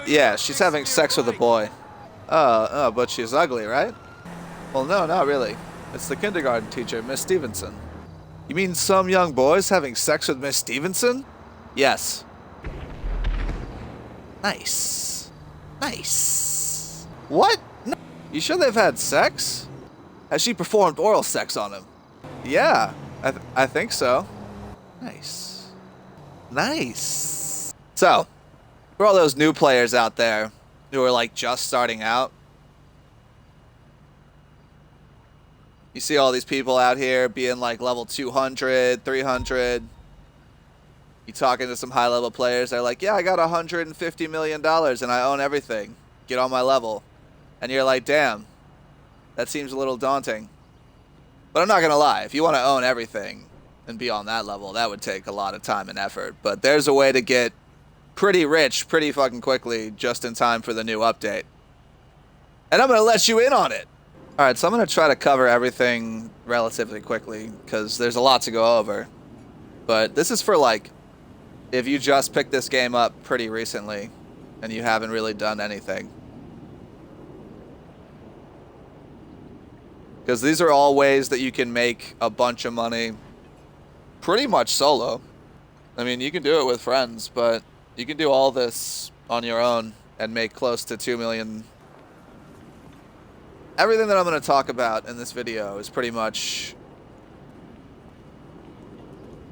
Yeah, she's having sex with a boy. Oh, but she's ugly, right? Well, no, not really. It's the kindergarten teacher, Miss Stevenson. You mean some young boy's having sex with Miss Stevenson? Yes. Nice. Nice. What? No. You sure they've had sex? Has she performed oral sex on him? Yeah, I think so. Nice. Nice. So, for all those new players out there who are like just starting out, you see all these people out here being like level 200, 300. You talking to some high level players, they're like, yeah, I got $150 million and I own everything. Get on my level. And you're like, damn, that seems a little daunting. But I'm not going to lie, if you want to own everything and be on that level, that would take a lot of time and effort. But there's a way to get pretty rich pretty fucking quickly just in time for the new update. And I'm going to let you in on it. Alright, so I'm going to try to cover everything relatively quickly because there's a lot to go over. But this is for like, if you just picked this game up pretty recently and you haven't really done anything. Because these are all ways that you can make a bunch of money pretty much solo. I mean, you can do it with friends, but you can do all this on your own and make close to 2 million. Everything that I'm going to talk about in this video is pretty much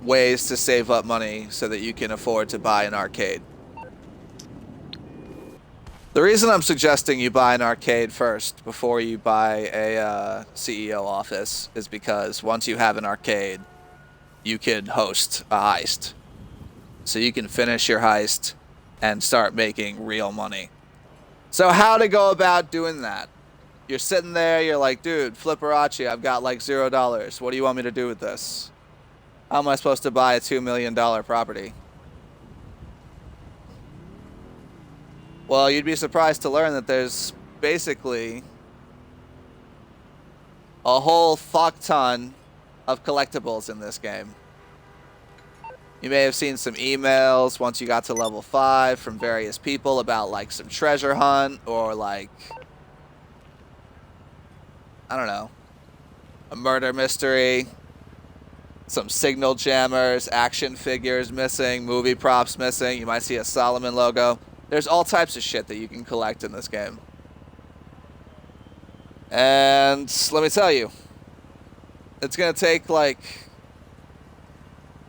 ways to save up money so that you can afford to buy an arcade. The reason I'm suggesting you buy an arcade first before you buy a CEO office is because once you have an arcade, you can host a heist. So you can finish your heist and start making real money. So how to go about doing that? You're sitting there, you're like, dude, Flipperachi, I've got like $0. What do you want me to do with this? How am I supposed to buy a $2 million property? Well, you'd be surprised to learn that there's basically a whole fuck ton of collectibles in this game. You may have seen some emails once you got to level 5 from various people about like some treasure hunt or like, I don't know, a murder mystery, some signal jammers, action figures missing, movie props missing. You might see a Solomon logo. There's all types of shit that you can collect in this game. And let me tell you, it's going to take like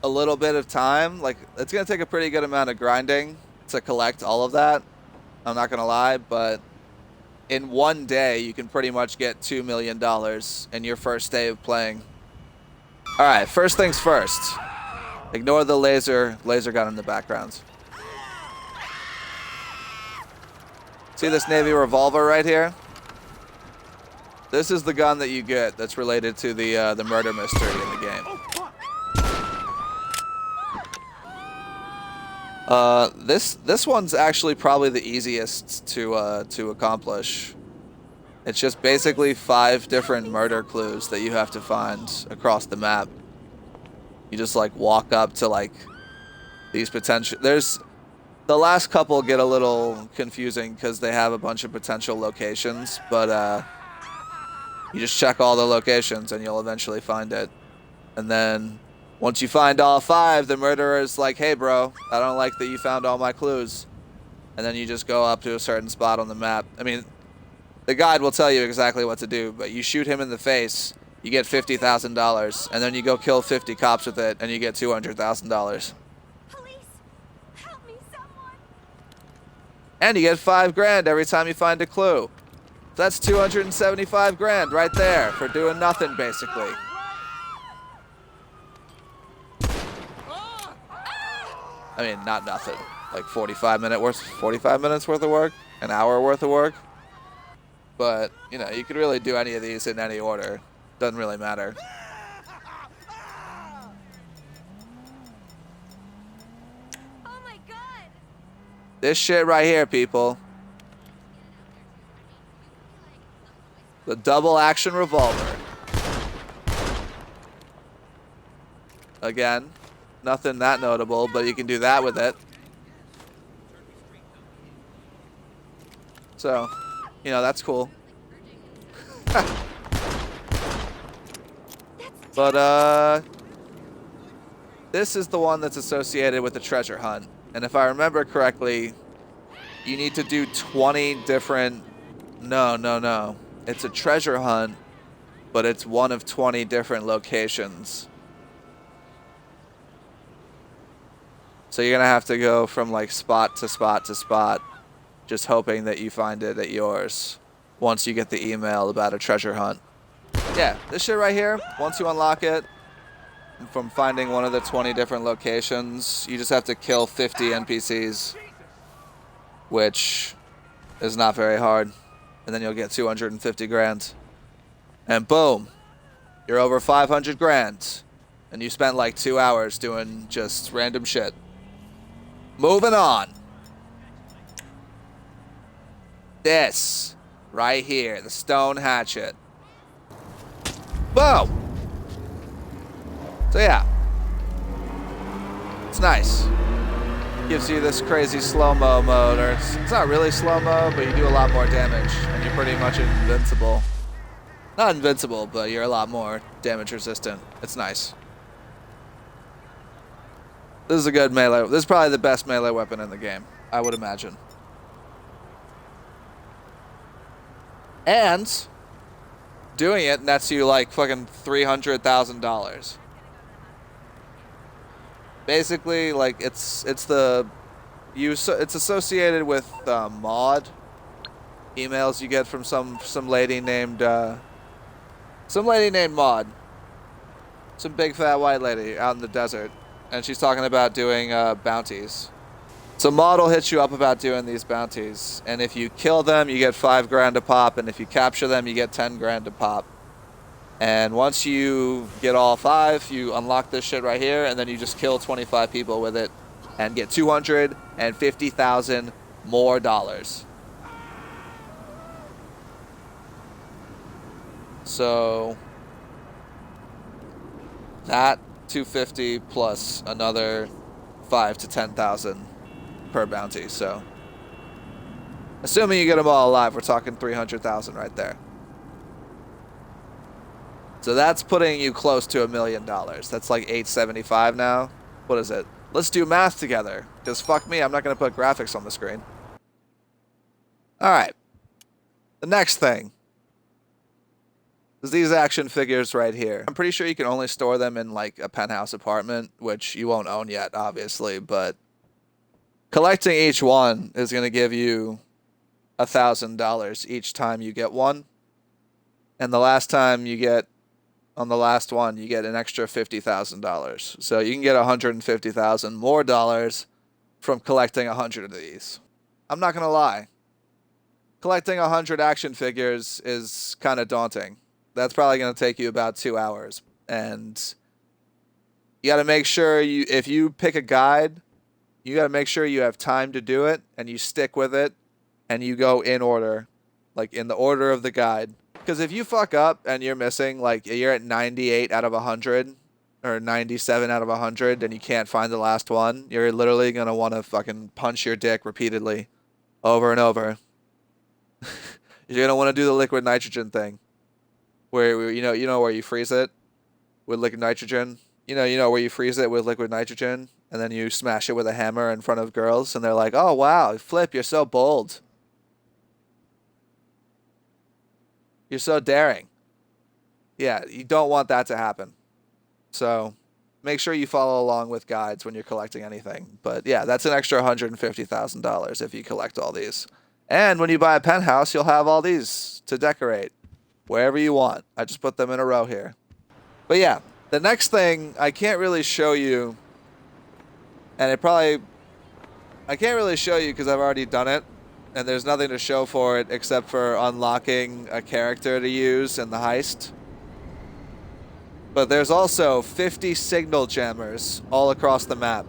a little bit of time. Like, it's going to take a pretty good amount of grinding to collect all of that. I'm not going to lie, but in one day, you can pretty much get $2 million in your first day of playing. All right, first things first. Ignore the laser gun in the background. See this Navy revolver right here? This is the gun that you get that's related to the murder mystery in the game. This one's actually probably the easiest to accomplish. It's just basically 5 different murder clues that you have to find across the map. You just like walk up to like these potential. The last couple get a little confusing because they have a bunch of potential locations, but you just check all the locations and you'll eventually find it. And then once you find all 5, the murderer is like, hey bro, I don't like that you found all my clues. And then you just go up to a certain spot on the map. I mean, the guide will tell you exactly what to do, but you shoot him in the face, you get $50,000, and then you go kill 50 cops with it and you get $200,000. And you get $5 every time you find a clue. That's 275 grand right there for doing nothing, basically. I mean, not nothing. Like 45 minutes worth of work, an hour worth of work. But, you know, you could really do any of these in any order. Doesn't really matter. This shit right here, people. The double action revolver. Again, nothing that notable, but you can do that with it. So, you know, that's cool. But, this is the one that's associated with the treasure hunt. And if I remember correctly, you need to do 20 different... No. It's a treasure hunt, but it's one of 20 different locations. So you're going to have to go from, like, spot to spot to spot, just hoping that you find it at yours once you get the email about a treasure hunt. Yeah, this shit right here, once you unlock it, from finding one of the 20 different locations, you just have to kill 50 NPCs, which is not very hard. And then you'll get 250 grand. And boom, you're over 500 grand. And you spent like 2 hours doing just random shit. Moving on. This right here, the stone hatchet. Boom! So yeah, it's nice. Gives you this crazy slow-mo mode, or it's not really slow-mo, but you do a lot more damage, and you're pretty much invincible. Not invincible, but you're a lot more damage resistant. It's nice. This is a good melee. This is probably the best melee weapon in the game, I would imagine. And doing it nets you like fucking $300,000. Basically, like it's associated with mod emails you get from some lady named Maud, some big fat white lady out in the desert, and she's talking about doing bounties. So Maud will hit you up about doing these bounties, and if you kill them, you get 5 grand a pop, and if you capture them, you get 10 grand a pop. And once you get all 5, you unlock this shit right here, and then you just kill 25 people with it and get 250,000 more dollars. So that 250 plus another 5 to 10,000 per bounty. So assuming you get them all alive, we're talking 300,000 right there. So that's putting you close to $1 million. That's like 875 now. What is it? Let's do math together. Because fuck me, I'm not going to put graphics on the screen. Alright. The next thing is these action figures right here. I'm pretty sure you can only store them in like a penthouse apartment, which you won't own yet, obviously. But collecting each one is going to give you $1,000 each time you get one. And the last time you get... On the last one, you get an extra $50,000. So you can get $150,000 more dollars from collecting 100 of these. I'm not gonna lie. Collecting 100 action figures is kind of daunting. That's probably gonna take you about 2 hours. And you gotta make sure if you pick a guide, you gotta make sure you have time to do it and you stick with it and you go in order, like in the order of the guide. Because if you fuck up and you're missing, like you're at 98 out of 100 or 97 out of 100 and you can't find the last one, you're literally going to want to fucking punch your dick repeatedly over and over. You're going to want to do the liquid nitrogen thing where, you know where you freeze it with liquid nitrogen. You know where you freeze it with liquid nitrogen and then you smash it with a hammer in front of girls and they're like, oh, wow, Flip, you're so bold. You're so daring. Yeah, you don't want that to happen. So make sure you follow along with guides when you're collecting anything. But yeah, that's an extra $150,000 if you collect all these. And when you buy a penthouse, you'll have all these to decorate wherever you want. I just put them in a row here. But yeah, the next thing I can't really show you. And I can't really show you because I've already done it. And there's nothing to show for it except for unlocking a character to use in the heist. But there's also 50 signal jammers all across the map.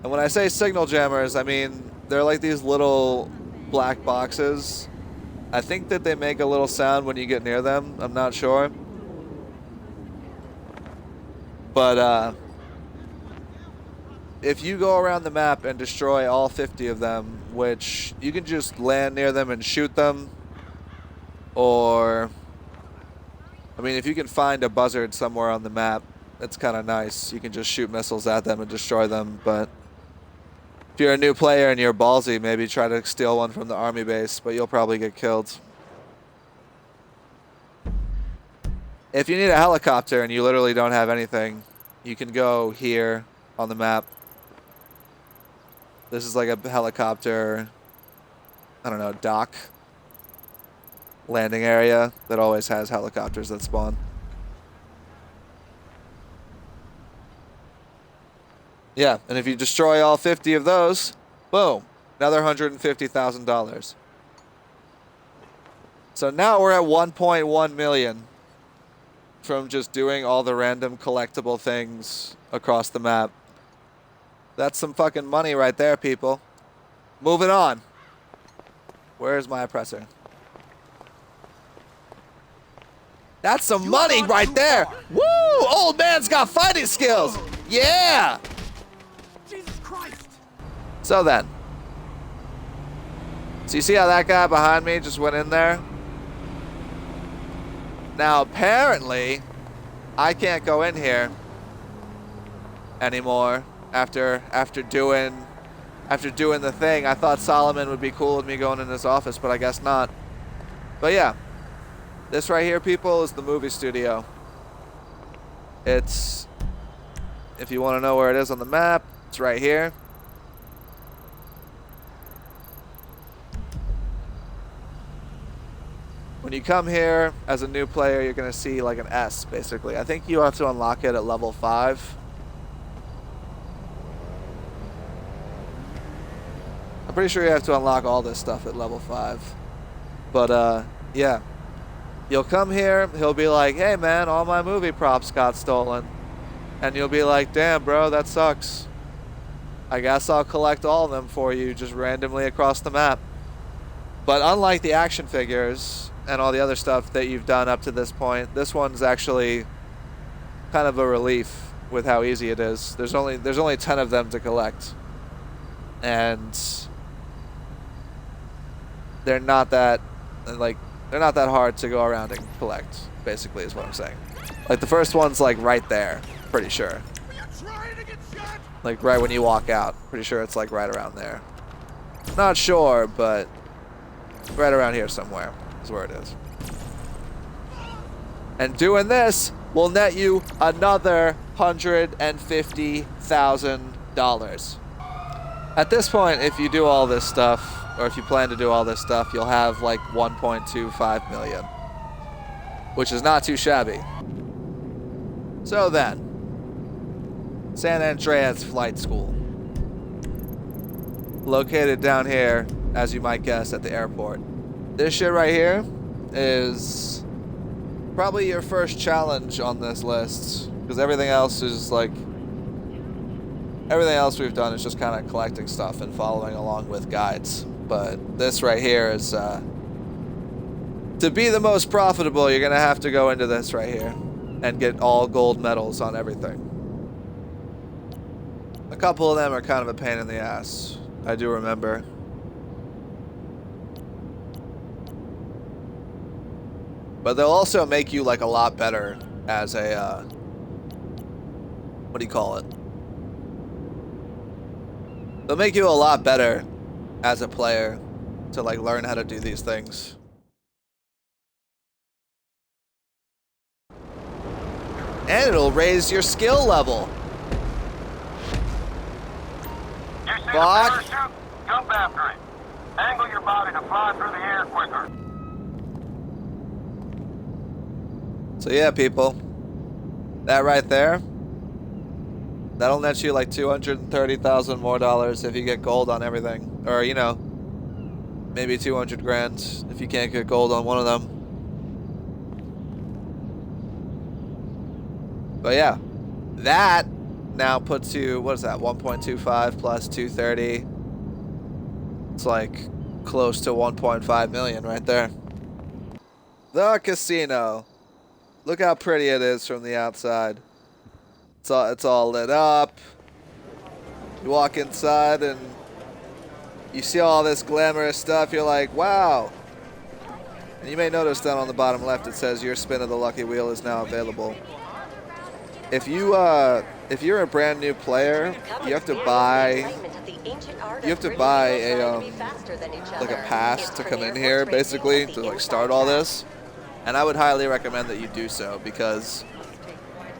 And when I say signal jammers, I mean they're like these little black boxes. I think that they make a little sound when you get near them. I'm not sure. But if you go around the map and destroy all 50 of them, which you can just land near them and shoot them, or, I mean, if you can find a buzzard somewhere on the map, that's kind of nice. You can just shoot missiles at them and destroy them, but if you're a new player and you're ballsy, maybe try to steal one from the army base, but you'll probably get killed. If you need a helicopter and you literally don't have anything, you can go here on the map. This is like a helicopter, I don't know, dock, landing area that always has helicopters that spawn. Yeah, and if you destroy all 50 of those, boom, another $150,000. So now we're at 1.1 million from just doing all the random collectible things across the map. That's some fucking money right there, people. Moving on. Where's my oppressor? That's some money right there. Woo! Old man's got fighting skills. Yeah! Jesus Christ! So then. So you see how that guy behind me just went in there? Now apparently, I can't go in here anymore after doing the thing. I thought Solomon would be cool with me going in his office, but I guess not. But yeah, this right here, people, is the movie studio. It's, if you want to know where it is on the map, it's right here. When you come here as a new player, you're going to see like an S, basically. I think you have to unlock it at level 5. I'm pretty sure you have to unlock all this stuff at level 5. But, yeah. You'll come here, he'll be like, hey man, all my movie props got stolen. And you'll be like, damn bro, that sucks. I guess I'll collect all of them for you just randomly across the map. But unlike the action figures and all the other stuff that you've done up to this point, this one's actually kind of a relief with how easy it is. There's only 10 of them to collect. And they're not that hard to go around and collect, basically is what I'm saying. Like the first one's like right there, pretty sure. Like right when you walk out. Pretty sure it's like right around there. Not sure, but right around here somewhere is where it is. And doing this will net you another $150,000. At this point, if you do all this stuff, or if you plan to do all this stuff, you'll have like 1.25 million, which is not too shabby. So then, San Andreas Flight School, located down here, as you might guess, at the airport. This shit right here is probably your first challenge on this list, because everything else is like, everything else we've done is just kind of collecting stuff and following along with guides. But this right here is, to be the most profitable, you're gonna have to go into this right here and get all gold medals on everything. A couple of them are kind of a pain in the ass, I do remember. But they'll also make you like a lot better as a, what do you call it? They'll make you a lot better as a player to like learn how to do these things. And it'll raise your skill level. You see the parachute? Jump after it. Angle your body to fly through the air quicker. So yeah, people, that right there, that'll net you like 230,000 more dollars if you get gold on everything, or you know, maybe 200 grand if you can't get gold on one of them. But yeah, that now puts you, what is that, 1.25 plus 230? It's like close to 1.5 million right there. The casino. Look how pretty it is from the outside. It's all lit up. You walk inside and you see all this glamorous stuff. You're like, wow. And you may notice down on the bottom left it says your spin of the lucky wheel is now available. If you're a brand new player, you have to buy a like a pass to come in here, basically, to like start all this. And I would highly recommend that you do so, because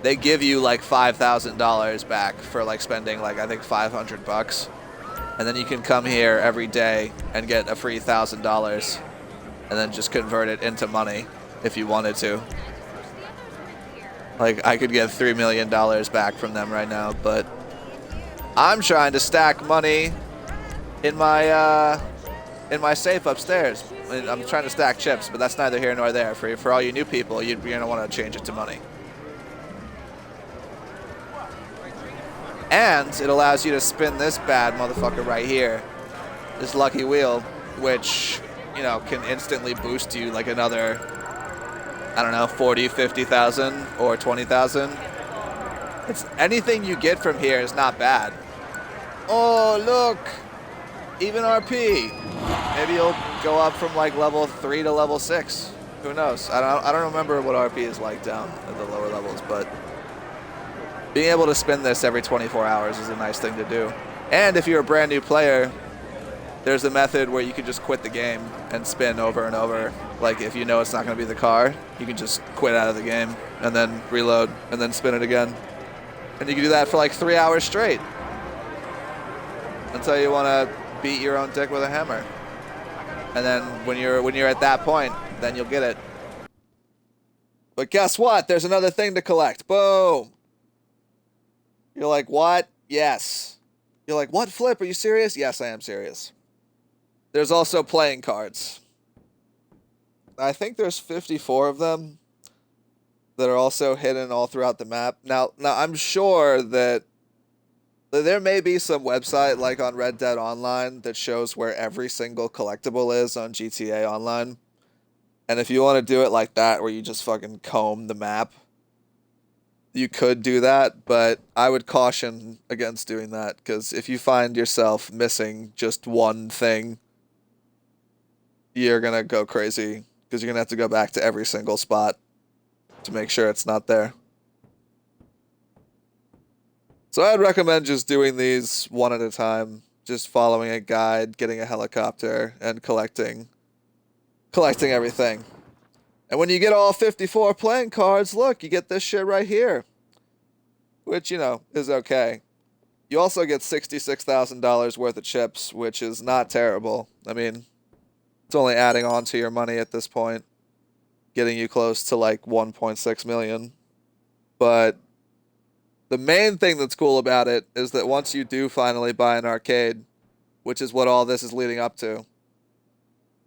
they give you like $5,000 back for like spending like I think $500, and then you can come here every day and get a free $1,000, and then just convert it into money if you wanted to. Like, I could get $3 million back from them right now, but I'm trying to stack money in my safe upstairs. I'm trying to stack chips, but that's neither here nor there. For all you new people, you're gonna want to change it to money. And it allows you to spin this bad motherfucker right here, this lucky wheel, which, you know, can instantly boost you like another, I don't know, 40, 50,000 or 20,000. It's anything you get from here is not bad. Oh, look, even RP. Maybe you'll go up from like level 3 to level 6. Who knows? I don't remember what RP is like down at the lower levels, but being able to spin this every 24 hours is a nice thing to do. And if you're a brand new player, there's a method where you can just quit the game and spin over and over. Like, if you know it's not going to be the car, you can just quit out of the game and then reload and then spin it again. And you can do that for like 3 hours straight until you want to beat your own dick with a hammer. And then when you're at that point, then you'll get it. But guess what? There's another thing to collect. Boom. You're like, what? Yes. You're like, what, Flip? Are you serious? Yes, I am serious. There's also playing cards. I think there's 54 of them that are also hidden all throughout the map. Now I'm sure that there may be some website like on Red Dead Online that shows where every single collectible is on GTA Online. And if you want to do it like that, where you just fucking comb the map, you could do that, but I would caution against doing that, because if you find yourself missing just one thing, you're going to go crazy, because you're going to have to go back to every single spot to make sure it's not there. So I'd recommend just doing these one at a time, just following a guide, getting a helicopter, and collecting everything. And when you get all 54 playing cards, look, you get this shit right here, which, you know, is okay. You also get $66,000 worth of chips, which is not terrible. I mean, it's only adding on to your money at this point, getting you close to like 1.6 million. But the main thing that's cool about it is that once you do finally buy an arcade, which is what all this is leading up to,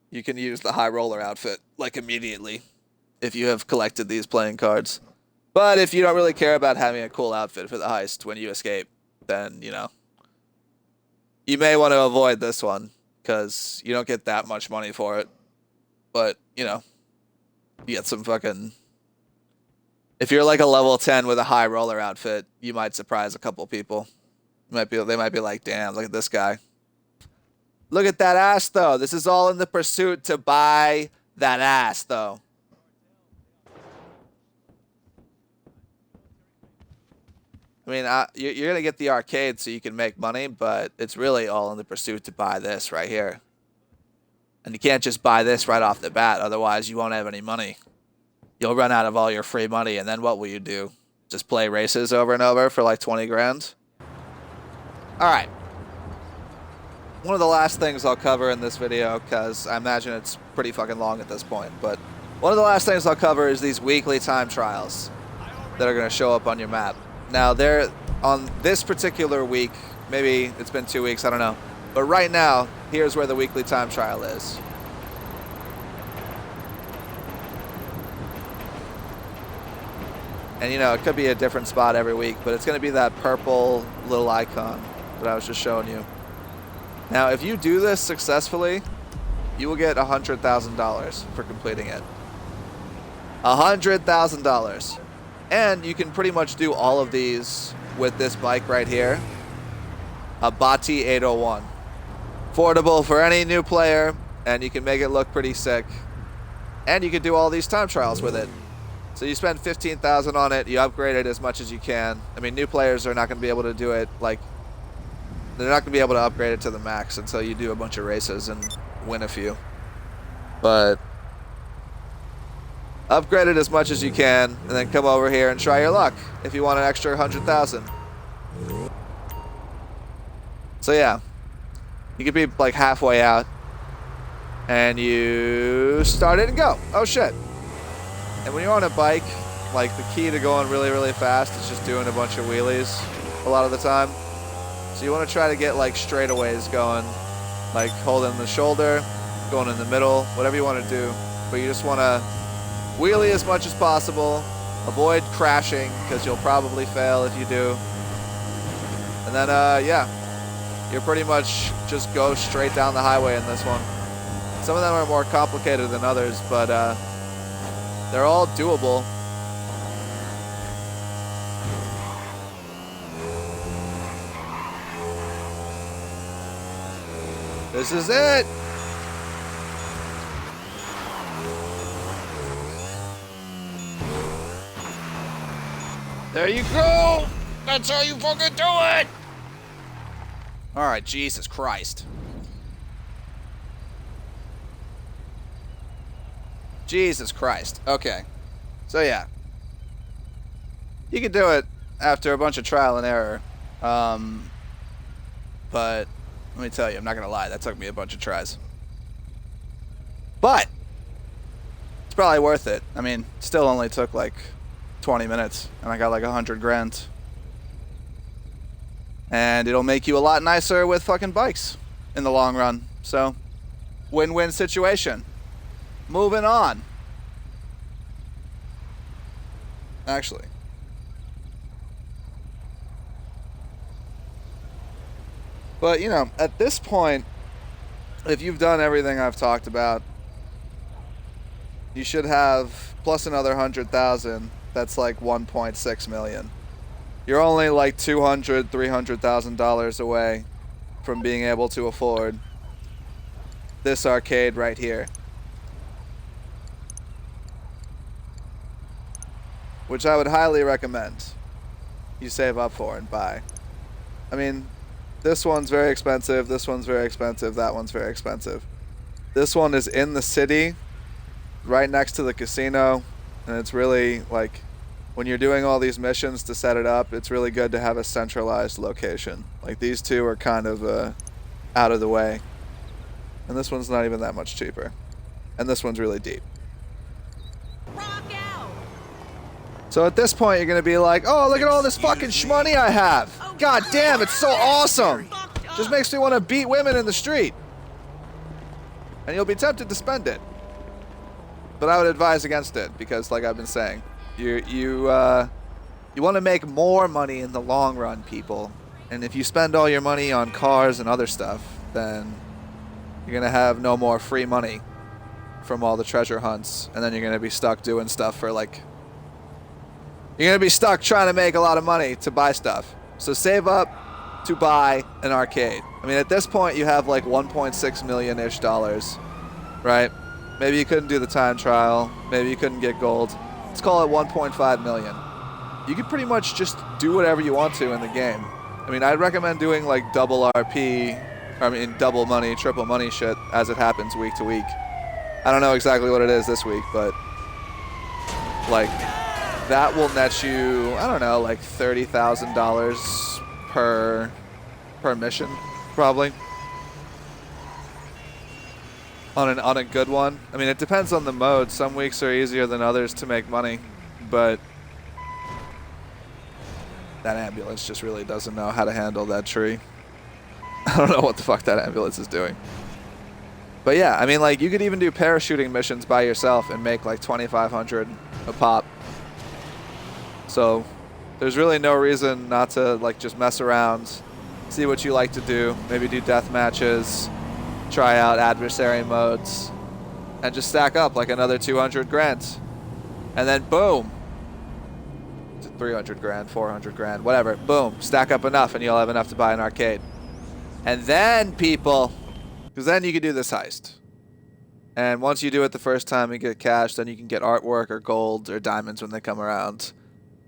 you can use the high roller outfit like immediately if you have collected these playing cards. But if you don't really care about having a cool outfit for the heist when you escape, then, you know, you may want to avoid this one, because you don't get that much money for it. But, you know, you get some fucking... If you're like a level 10 with a high roller outfit, you might surprise a couple people. They might be like, damn, look at this guy. Look at that ass, though. This is all in the pursuit to buy that ass, though. I mean, you're going to get the arcade so you can make money, but it's really all in the pursuit to buy this right here. And you can't just buy this right off the bat, otherwise you won't have any money. You'll run out of all your free money, and then what will you do? Just play races over and over for like 20 grand? Alright. One of the last things I'll cover in this video, because I imagine it's pretty fucking long at this point, but one of the last things I'll cover is these weekly time trials that are going to show up on your map. Now, they're on this particular week, maybe it's been 2 weeks, I don't know. But right now, here's where the weekly time trial is. And, you know, it could be a different spot every week, but it's going to be that purple little icon that I was just showing you. Now, if you do this successfully, you will get $100,000 for completing it. $100,000. And you can pretty much do all of these with this bike right here. a Bati 801. Affordable for any new player, and you can make it look pretty sick. And you can do all these time trials with it. So you spend 15,000 on it, you upgrade it as much as you can. I mean, new players are not going to be able to do it, like, they're not going to be able to upgrade it to the max until you do a bunch of races and win a few. But upgrade it as much as you can, and then come over here and try your luck if you want an extra 100,000. So yeah, you could be like halfway out, and you start it and go. Oh shit. And when you're on a bike, like the key to going really, really fast is just doing a bunch of wheelies a lot of the time. So you want to try to get like straightaways going, like holding the shoulder, going in the middle, whatever you want to do. But you just want to wheelie as much as possible, avoid crashing because you'll probably fail if you do. And then, yeah, you're pretty much just go straight down the highway in this one. Some of them are more complicated than others, but they're all doable. This is it. There you go. That's how you fucking do it. All right, Jesus Christ. Jesus Christ. Okay. So yeah. You can do it after a bunch of trial and error. But let me tell you, I'm not going to lie. That took me a bunch of tries. But it's probably worth it. I mean, it still only took like 20 minutes and I got like 100 grand. And it'll make you a lot nicer with fucking bikes in the long run. So, win-win situation. Moving on. Actually. But, you know, at this point, if you've done everything I've talked about, you should have plus another 100,000. That's like 1.6 million. You're only like $200,000, $300,000 away from being able to afford this arcade right here, which I would highly recommend you save up for and buy. I mean, this one's very expensive, this one's very expensive, that one's very expensive. This one is in the city, right next to the casino, and it's really like, when you're doing all these missions to set it up, it's really good to have a centralized location. Like these two are kind of out of the way. And this one's not even that much cheaper. And this one's really deep. Rock out! So at this point, you're going to be like, oh, look at all this fucking shmoney I have. God damn, it's so awesome. Just makes me want to beat women in the street. And you'll be tempted to spend it. But I would advise against it because, like I've been saying, you want to make more money in the long run, people. And if you spend all your money on cars and other stuff, then you're going to have no more free money from all the treasure hunts. And then you're going to be stuck doing stuff for like... You're going to be stuck trying to make a lot of money to buy stuff. So save up to buy an arcade. I mean, at this point, you have like 1.6 million-ish dollars, right? Maybe you couldn't do the time trial. Maybe you couldn't get gold. Let's call it 1.5 million. You can pretty much just do whatever you want to in the game. I mean, I'd recommend doing like double RP, I mean double money, triple money shit as it happens week to week. I don't know exactly what it is this week, but like that will net you, I don't know, like $30,000 per mission, probably. On a good one. I mean, it depends on the mode. Some weeks are easier than others to make money, but that ambulance just really doesn't know how to handle that tree. I don't know what the fuck that ambulance is doing. But yeah, I mean, like, you could even do parachuting missions by yourself and make like 2,500 a pop. So there's really no reason not to like just mess around, see what you like to do, maybe do death matches, try out adversary modes, and just stack up like another 200 grand. And then boom, 300 grand, 400 grand, whatever, boom, stack up enough and you'll have enough to buy an arcade. And then, people, because then you can do this heist. And once you do it the first time and get cash, then you can get artwork or gold or diamonds when they come around.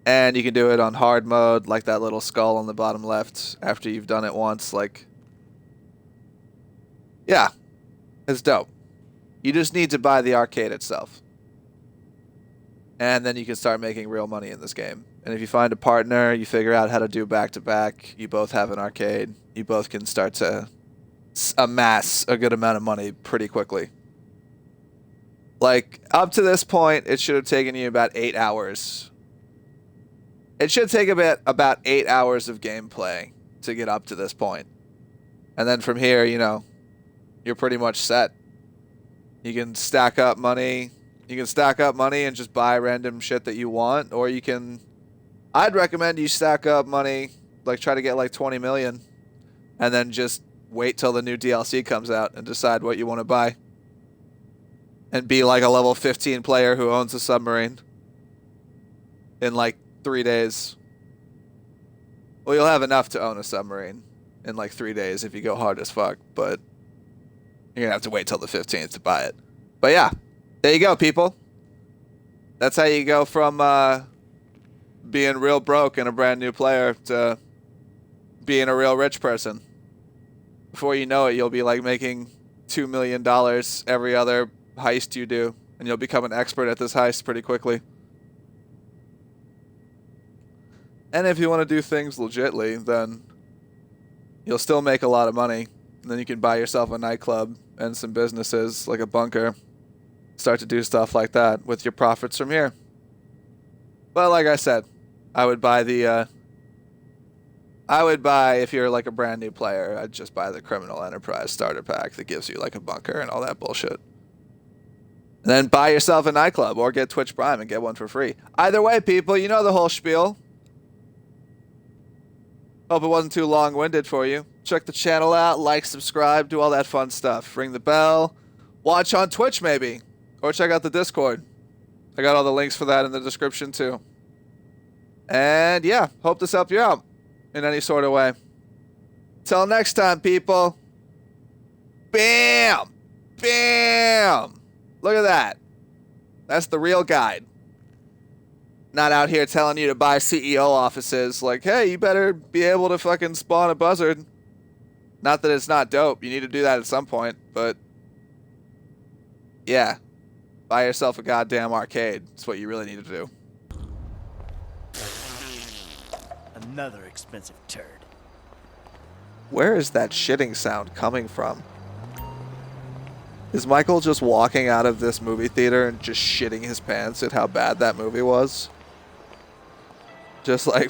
And you can do it on hard mode, like that little skull on the bottom left, after you've done it once. Like, yeah, it's dope. You just need to buy the arcade itself. And then you can start making real money in this game. And if you find a partner, you figure out how to do back-to-back, you both have an arcade, you both can start to amass a good amount of money pretty quickly. Like, up to this point, it should have taken you about 8 hours. It should take about 8 hours of gameplay to get up to this point. And then from here, you know, you're pretty much set. You can stack up money. You can stack up money and just buy random shit that you want, or you can... I'd recommend you stack up money, like try to get like 20 million, and then just wait till the new DLC comes out and decide what you want to buy. And be like a level 15 player who owns a submarine in like 3 days. Well, you'll have enough to own a submarine in like 3 days if you go hard as fuck, but you're going to have to wait till the 15th to buy it. But yeah, there you go, people. That's how you go from being real broke and a brand new player to being a real rich person. Before you know it, you'll be like making $2 million every other heist you do, and you'll become an expert at this heist pretty quickly. And if you want to do things legitly, then you'll still make a lot of money. And then you can buy yourself a nightclub and some businesses like a bunker. Start to do stuff like that with your profits from here. But like I said, I would buy if you're like a brand new player, I'd just buy the Criminal Enterprise starter pack that gives you like a bunker and all that bullshit. And then buy yourself a nightclub or get Twitch Prime and get one for free. Either way, people, you know the whole spiel. Hope it wasn't too long-winded for you. Check the channel out, like, subscribe, do all that fun stuff. Ring the bell. Watch on Twitch maybe. Or check out the Discord. I got all the links for that in the description too. And yeah, hope this helped you out in any sort of way. Till next time, people. Bam! Bam! Look at that. That's the real guide. Not out here telling you to buy CEO offices. Like, hey, you better be able to fucking spawn a buzzard. Not that it's not dope. You need to do that at some point. But, yeah. Buy yourself a goddamn arcade. That's what you really need to do. Another expensive turd. Where is that shitting sound coming from? Is Michael just walking out of this movie theater and just shitting his pants at how bad that movie was? Just like...